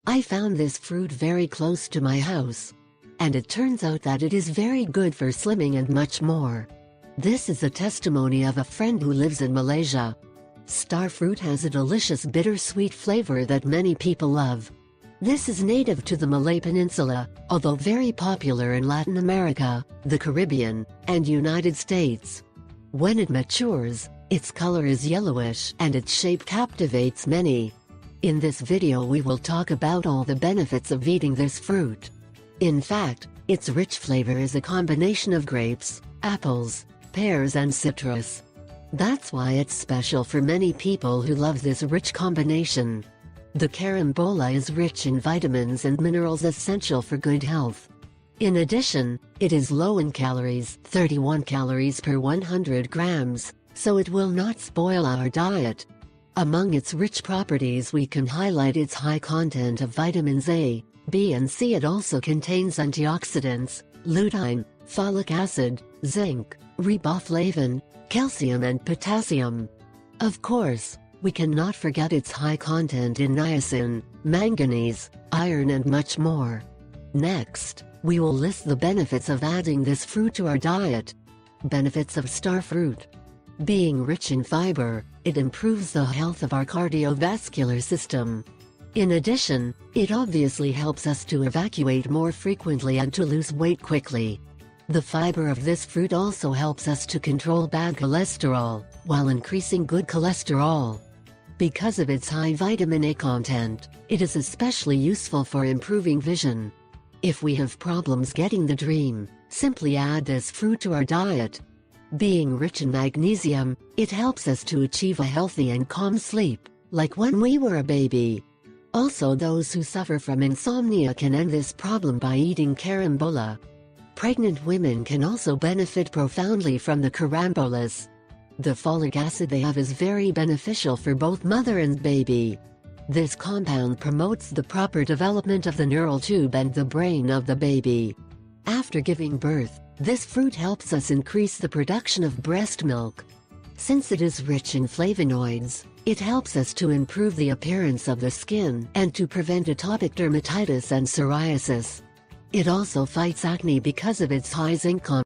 I found this fruit very close to my house. And it turns out that it is very good for slimming and much more. This is a testimony of a friend who lives in Malaysia. Star fruit has a delicious bittersweet flavor that many people love. This is native to the Malay Peninsula, although very popular in Latin America, the Caribbean, and United States. When it matures, its color is yellowish and its shape captivates many. In this video we will talk about all the benefits of eating this fruit. In fact, its rich flavor is a combination of grapes, apples, pears and citrus. That's why it's special for many people who love this rich combination. The carambola is rich in vitamins and minerals essential for good health. In addition, it is low in calories, 31 calories per 100 grams, so it will not spoil our diet. Among its rich properties we can highlight its high content of vitamins A, B and C. It also contains antioxidants, lutein, folic acid, zinc, riboflavin, calcium and potassium. Of course, we cannot forget its high content in niacin, manganese, iron and much more. Next, we will list the benefits of adding this fruit to our diet. Benefits of star fruit. Being rich in fiber, it improves the health of our cardiovascular system. In addition, it obviously helps us to evacuate more frequently and to lose weight quickly. The fiber of this fruit also helps us to control bad cholesterol, while increasing good cholesterol. Because of its high vitamin A content, it is especially useful for improving vision. If we have problems getting the dream, simply add this fruit to our diet. Being rich in magnesium, it helps us to achieve a healthy and calm sleep, like when we were a baby. Also, those who suffer from insomnia can end this problem by eating carambola. Pregnant women can also benefit profoundly from the carambolas. The folic acid they have is very beneficial for both mother and baby. This compound promotes the proper development of the neural tube and the brain of the baby. After giving birth, this fruit helps us increase the production of breast milk. Since it is rich in flavonoids, it helps us to improve the appearance of the skin and to prevent atopic dermatitis and psoriasis. It also fights acne because of its high zinc content.